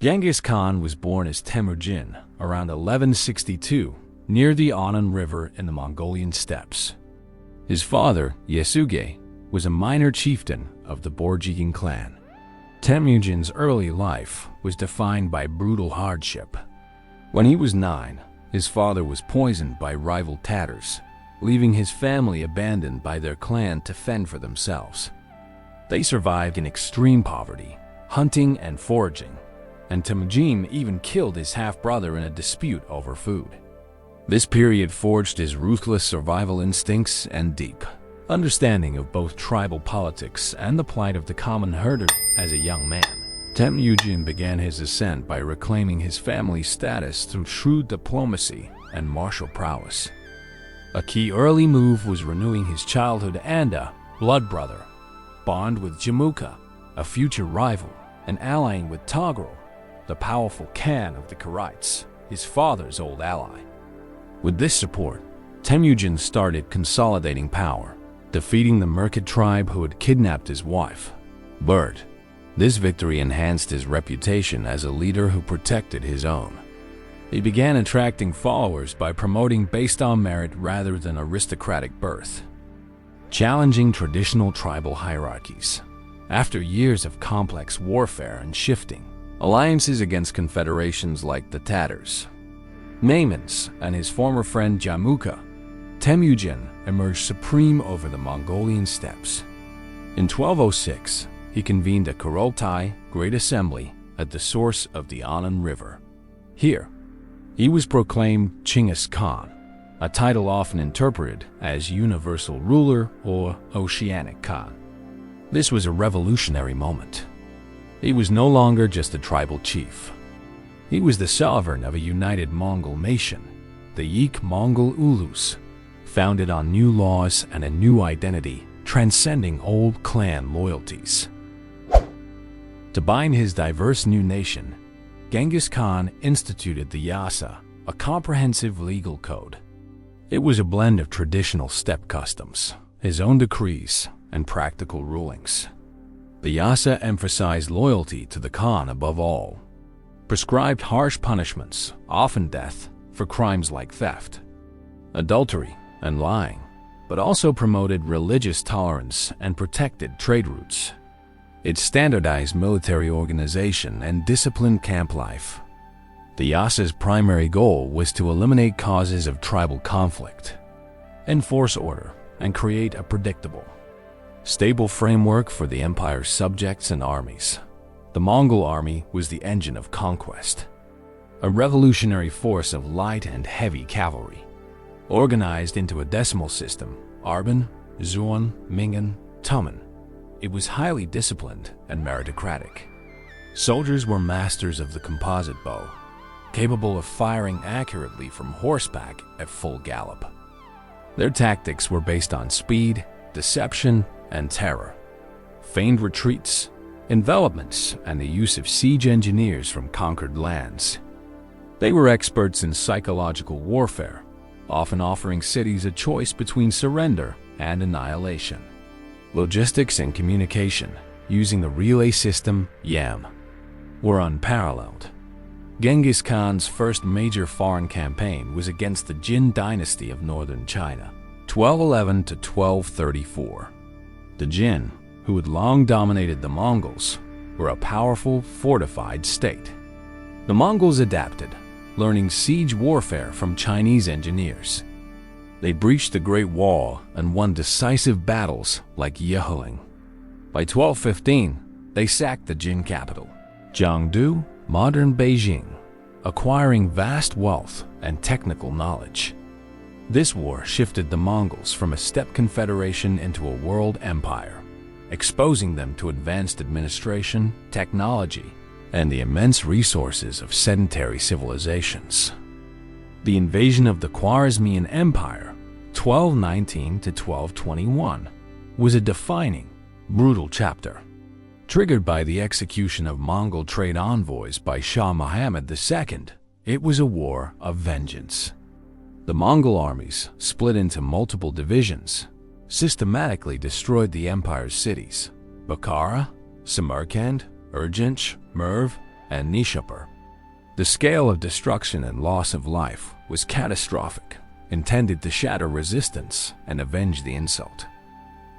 Genghis Khan was born as Temujin around 1162 near the Anan River in the Mongolian steppes. His father, Yasuge, was a minor chieftain of the Borjigin clan. Temujin's early life was defined by brutal hardship. When he was 9, his father was poisoned by rival Tatars, leaving his family abandoned by their clan to fend for themselves. They survived in extreme poverty, hunting and foraging, and Temujin even killed his half-brother in a dispute over food. This period forged his ruthless survival instincts and deep understanding of both tribal politics and the plight of the common herder. As a young man, Temujin began his ascent by reclaiming his family's status through shrewd diplomacy and martial prowess. A key early move was renewing his childhood and blood brother bond with Jamuka, a future rival, and allying with Togrul, the powerful Khan of the Karaites, his father's old ally. With this support, Temujin started consolidating power, defeating the Merkid tribe who had kidnapped his wife, Bird. This victory enhanced his reputation as a leader who protected his own. He began attracting followers by promoting based on merit rather than aristocratic birth, challenging traditional tribal hierarchies. After years of complex warfare and shifting alliances against confederations like the Tatars, Maimans, and his former friend Jamuka, Temujin emerged supreme over the Mongolian steppes. In 1206, he convened a Kurultai Great Assembly at the source of the Anan River. Here, he was proclaimed Genghis Khan, a title often interpreted as universal ruler or oceanic Khan. This was a revolutionary moment. He was no longer just a tribal chief. He was the sovereign of a united Mongol nation, the Yik Mongol Ulus, founded on new laws and a new identity, transcending old clan loyalties. To bind his diverse new nation, Genghis Khan instituted the Yasa, a comprehensive legal code. It was a blend of traditional steppe customs, his own decrees, and practical rulings. The Yasa emphasized loyalty to the Khan above all, prescribed harsh punishments, often death, for crimes like theft, adultery, and lying, but also promoted religious tolerance and protected trade routes. It standardized military organization and disciplined camp life. The Yasa's primary goal was to eliminate causes of tribal conflict, enforce order, and create a predictable, stable framework for the empire's subjects and armies. The Mongol army was the engine of conquest, a revolutionary force of light and heavy cavalry, organized into a decimal system, Arban, Zuan, Mingan, Tumen. It was highly disciplined and meritocratic. Soldiers were masters of the composite bow, capable of firing accurately from horseback at full gallop. Their tactics were based on speed, deception, and terror, feigned retreats, envelopments, and the use of siege engineers from conquered lands. They were experts in psychological warfare, often offering cities a choice between surrender and annihilation. Logistics and communication, using the relay system YAM, were unparalleled. Genghis Khan's first major foreign campaign was against the Jin dynasty of northern China, 1211 to 1234. The Jin, who had long dominated the Mongols, were a powerful, fortified state. The Mongols adapted, learning siege warfare from Chinese engineers. They breached the Great Wall and won decisive battles like Yehuling. By 1215, they sacked the Jin capital, Jiangdu, modern Beijing, acquiring vast wealth and technical knowledge. This war shifted the Mongols from a steppe confederation into a world empire, exposing them to advanced administration, technology, and the immense resources of sedentary civilizations. The invasion of the Khwarezmian Empire, 1219 to 1221, was a defining, brutal chapter. Triggered by the execution of Mongol trade envoys by Shah Muhammad II, it was a war of vengeance. The Mongol armies, split into multiple divisions, systematically destroyed the empire's cities, Bukhara, Samarkand, Urgench, Merv, and Nishapur. The scale of destruction and loss of life was catastrophic, intended to shatter resistance and avenge the insult.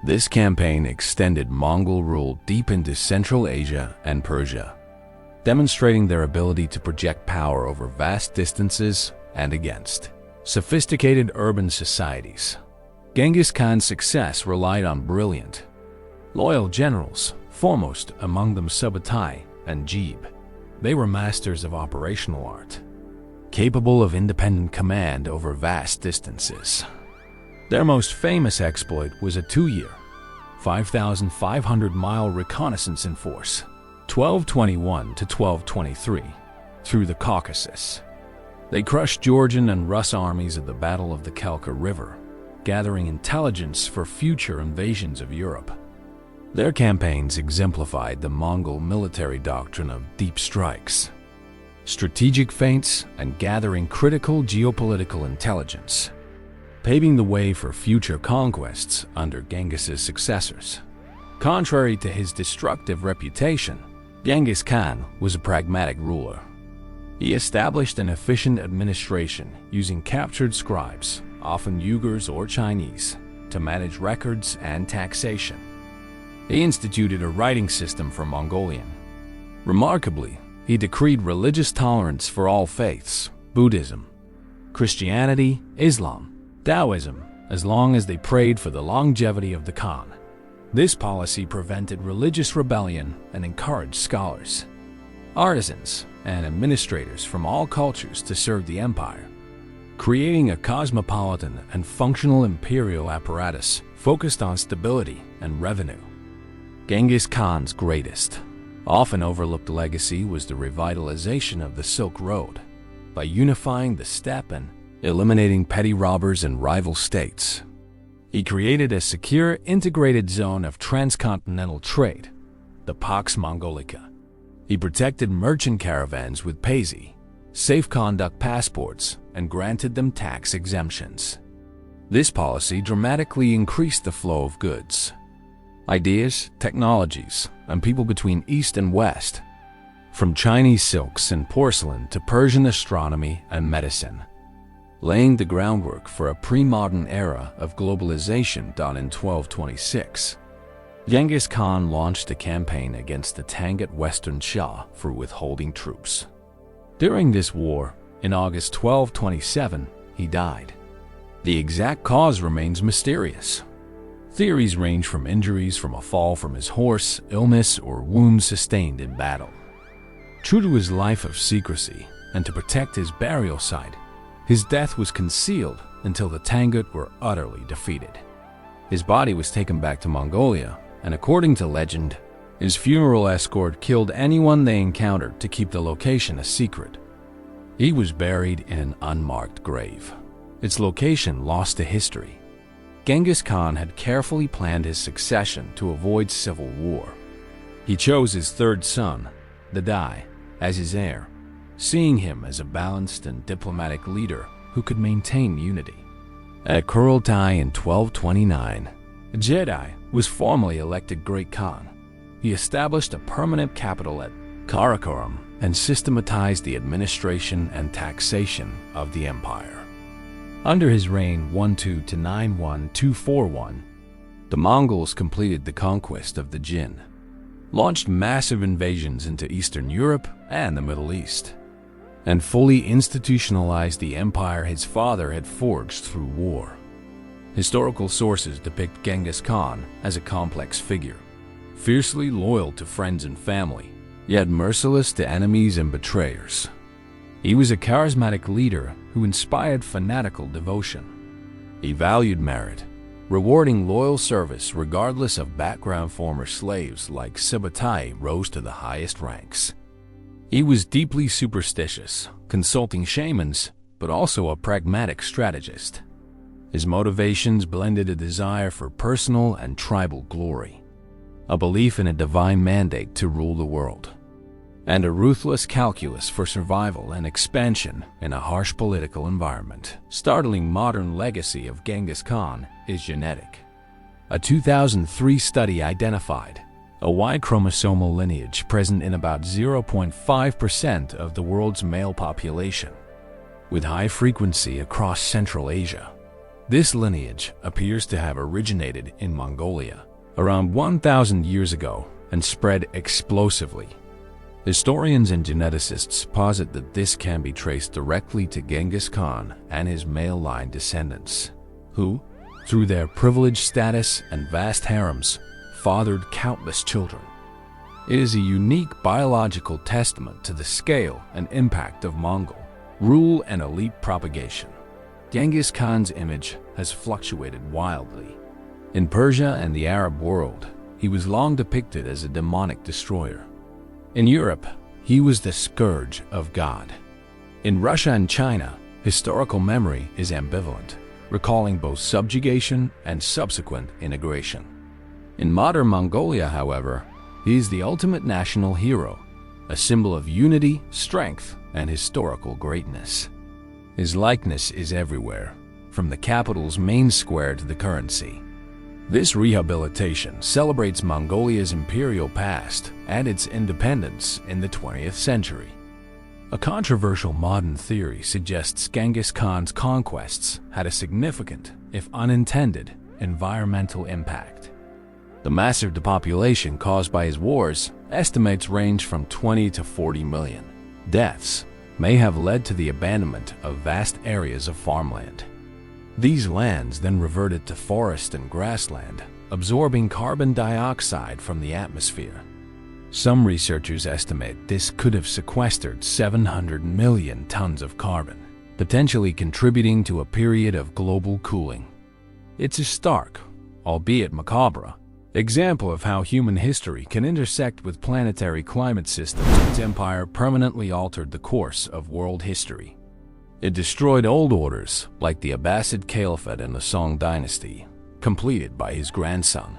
This campaign extended Mongol rule deep into Central Asia and Persia, demonstrating their ability to project power over vast distances and against sophisticated urban societies. Genghis Khan's success relied on brilliant, loyal generals, foremost among them Subutai and Jeeb. They were masters of operational art, capable of independent command over vast distances. Their most famous exploit was a 2-year, 5,500-mile reconnaissance in force, 1221 to 1223, through the Caucasus. They crushed Georgian and Rus armies at the Battle of the Kelka River, gathering intelligence for future invasions of Europe. Their campaigns exemplified the Mongol military doctrine of deep strikes, strategic feints, and gathering critical geopolitical intelligence, paving the way for future conquests under Genghis's successors. Contrary to his destructive reputation, Genghis Khan was a pragmatic ruler. He established an efficient administration using captured scribes, often Uyghurs or Chinese, to manage records and taxation. He instituted a writing system for Mongolian. Remarkably, he decreed religious tolerance for all faiths, Buddhism, Christianity, Islam, Taoism, as long as they prayed for the longevity of the Khan. This policy prevented religious rebellion and encouraged scholars, artisans, and administrators from all cultures to serve the empire, creating a cosmopolitan and functional imperial apparatus focused on stability and revenue. Genghis Khan's greatest, often overlooked legacy was the revitalization of the Silk Road by unifying the steppe and eliminating petty robbers and rival states. He created a secure, integrated zone of transcontinental trade, the Pax Mongolica. He protected merchant caravans with paisi, safe conduct passports, and granted them tax exemptions. This policy dramatically increased the flow of goods, ideas, technologies, and people between East and West, from Chinese silks and porcelain to Persian astronomy and medicine, laying the groundwork for a pre-modern era of globalization done in 1226. Genghis Khan launched a campaign against the Tangut Western Shah for withholding troops. During this war, in August 1227, he died. The exact cause remains mysterious. Theories range from injuries from a fall from his horse, illness, or wounds sustained in battle. True to his life of secrecy and to protect his burial site, his death was concealed until the Tangut were utterly defeated. His body was taken back to Mongolia, and according to legend, his funeral escort killed anyone they encountered to keep the location a secret. He was buried in an unmarked grave, its location lost to history. Genghis Khan had carefully planned his succession to avoid civil war. He chose his third son, Dadai, as his heir, seeing him as a balanced and diplomatic leader who could maintain unity. At Kurultai in 1229, Jedai was formally elected Great Khan. He established a permanent capital at Karakoram and systematized the administration and taxation of the empire. Under his reign 12 to 91241, the Mongols completed the conquest of the Jin, launched massive invasions into Eastern Europe and the Middle East, and fully institutionalized the empire his father had forged through war. Historical sources depict Genghis Khan as a complex figure, fiercely loyal to friends and family, yet merciless to enemies and betrayers. He was a charismatic leader who inspired fanatical devotion. He valued merit, rewarding loyal service regardless of background. Former slaves like Subutai rose to the highest ranks. He was deeply superstitious, consulting shamans, but also a pragmatic strategist. His motivations blended a desire for personal and tribal glory, a belief in a divine mandate to rule the world, and a ruthless calculus for survival and expansion in a harsh political environment. Startling modern legacy of Genghis Khan is genetic. A 2003 study identified a Y chromosomal lineage present in about 0.5% of the world's male population, with high frequency across Central Asia. This lineage appears to have originated in Mongolia around 1,000 years ago and spread explosively. Historians and geneticists posit that this can be traced directly to Genghis Khan and his male line descendants, who, through their privileged status and vast harems, fathered countless children. It is a unique biological testament to the scale and impact of Mongol rule and elite propagation. Genghis Khan's image has fluctuated wildly. In Persia and the Arab world, he was long depicted as a demonic destroyer. In Europe, he was the scourge of God. In Russia and China, historical memory is ambivalent, recalling both subjugation and subsequent integration. In modern Mongolia, however, he is the ultimate national hero, a symbol of unity, strength, and historical greatness. His likeness is everywhere, from the capital's main square to the currency. This rehabilitation celebrates Mongolia's imperial past and its independence in the 20th century. A controversial modern theory suggests Genghis Khan's conquests had a significant, if unintended, environmental impact. The massive depopulation caused by his wars, estimates range from 20 to 40 million deaths, may have led to the abandonment of vast areas of farmland. These lands then reverted to forest and grassland, absorbing carbon dioxide from the atmosphere. Some researchers estimate this could have sequestered 700 million tons of carbon, potentially contributing to a period of global cooling. It's a stark, albeit macabre, example of how human history can intersect with planetary climate systems whose empire permanently altered the course of world history. It destroyed old orders like the Abbasid Caliphate and the Song dynasty, completed by his grandson.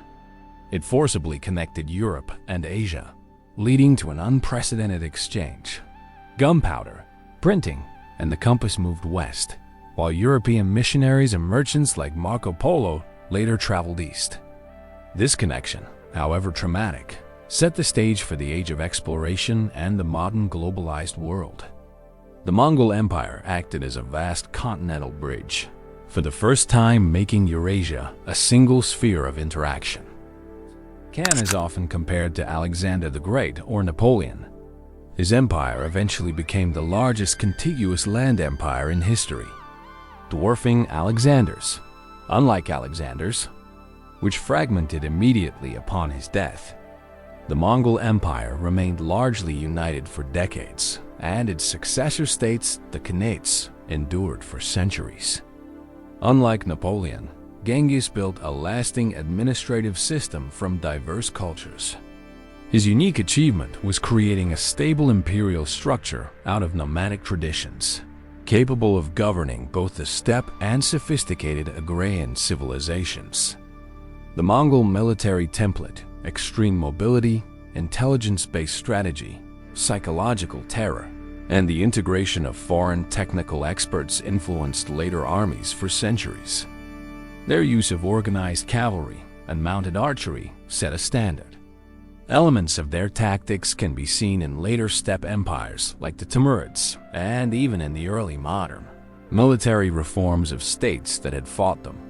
It forcibly connected Europe and Asia, leading to an unprecedented exchange. Gunpowder, printing, and the compass moved west, while European missionaries and merchants like Marco Polo later traveled east. This connection, however traumatic, set the stage for the age of exploration and the modern globalized world. The Mongol Empire acted as a vast continental bridge, for the first time making Eurasia a single sphere of interaction. Khan is often compared to Alexander the Great or Napoleon. His empire eventually became the largest contiguous land empire in history, dwarfing Alexander's. Unlike Alexander's, which fragmented immediately upon his death, the Mongol Empire remained largely united for decades, and its successor states, the Khanates, endured for centuries. Unlike Napoleon, Genghis built a lasting administrative system from diverse cultures. His unique achievement was creating a stable imperial structure out of nomadic traditions, capable of governing both the steppe and sophisticated agrarian civilizations. The Mongol military template, extreme mobility, intelligence-based strategy, psychological terror, and the integration of foreign technical experts influenced later armies for centuries. Their use of organized cavalry and mounted archery set a standard. Elements of their tactics can be seen in later steppe empires like the Timurids, and even in the early modern military reforms of states that had fought them.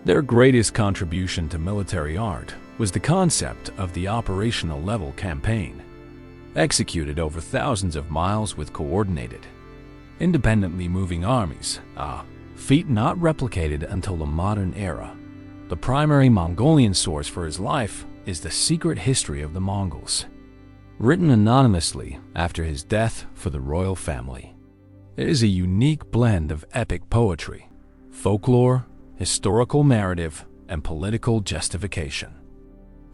Their greatest contribution to military art was the concept of the operational level campaign, executed over thousands of miles with coordinated, independently moving armies, a feat not replicated until the modern era. The primary Mongolian source for his life is the secret history of the Mongols, written anonymously after his death for the royal family. It is a unique blend of epic poetry, folklore, historical narrative, and political justification.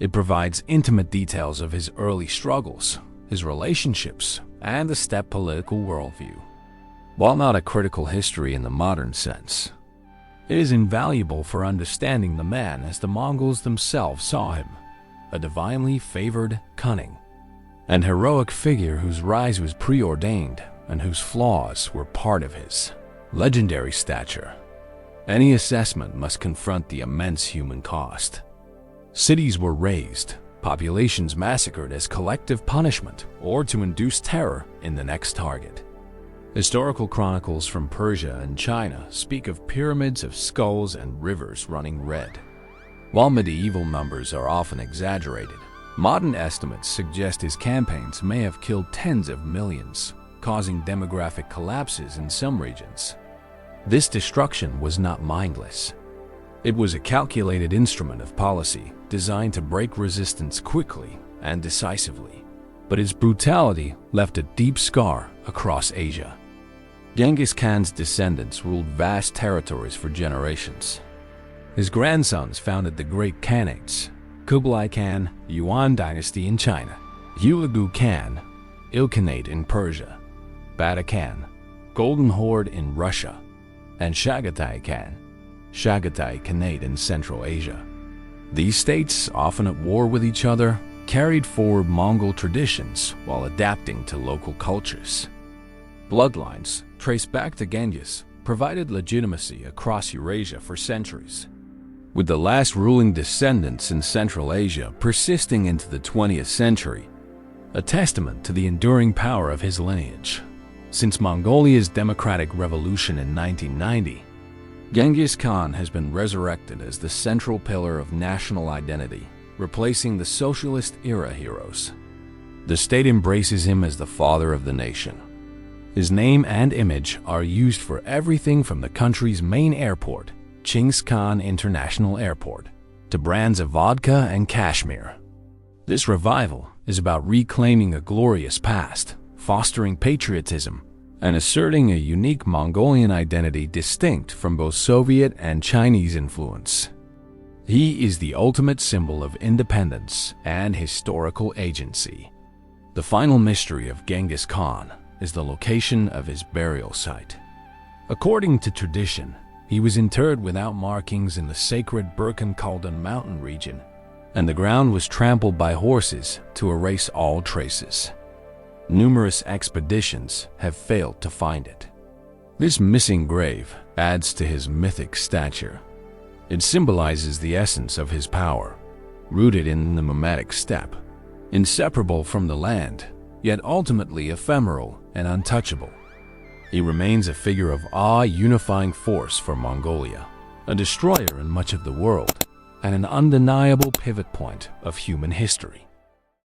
It provides intimate details of his early struggles, his relationships, and the steppe political worldview. While not a critical history in the modern sense, it is invaluable for understanding the man as the Mongols themselves saw him, a divinely favored, cunning, and heroic figure whose rise was preordained and whose flaws were part of his legendary stature. Any assessment must confront the immense human cost. Cities were razed, populations massacred as collective punishment or to induce terror in the next target. Historical chronicles from Persia and China speak of pyramids of skulls and rivers running red. While medieval numbers are often exaggerated, modern estimates suggest his campaigns may have killed tens of millions, causing demographic collapses in some regions. This destruction was not mindless. It was a calculated instrument of policy designed to break resistance quickly and decisively, but its brutality left a deep scar across Asia. Genghis Khan's descendants ruled vast territories for generations. His grandsons founded the Great Khanates, Kublai Khan, Yuan dynasty in China, Hulagu Khan, Ilkhanate in Persia, Bata Khan, Golden Horde in Russia, and Chagatai Khan, Chagatai Khanate in Central Asia. These states, often at war with each other, carried forward Mongol traditions while adapting to local cultures. Bloodlines, traced back to Genghis, provided legitimacy across Eurasia for centuries, with the last ruling descendants in Central Asia persisting into the 20th century, a testament to the enduring power of his lineage. Since Mongolia's democratic revolution in 1990, Genghis Khan has been resurrected as the central pillar of national identity, replacing the socialist-era heroes. The state embraces him as the father of the nation. His name and image are used for everything from the country's main airport, Genghis Khan International Airport, to brands of vodka and cashmere. This revival is about reclaiming a glorious past, fostering patriotism, and asserting a unique Mongolian identity distinct from both Soviet and Chinese influence. He is the ultimate symbol of independence and historical agency. The final mystery of Genghis Khan is the location of his burial site. According to tradition, he was interred without markings in the sacred Burkhan-Khaldan mountain region, and the ground was trampled by horses to erase all traces. Numerous expeditions have failed to find it. This missing grave adds to his mythic stature. It symbolizes the essence of his power, rooted in the nomadic steppe, inseparable from the land, yet ultimately ephemeral and untouchable. He remains a figure of awe, unifying force for Mongolia, a destroyer in much of the world, and an undeniable pivot point of human history.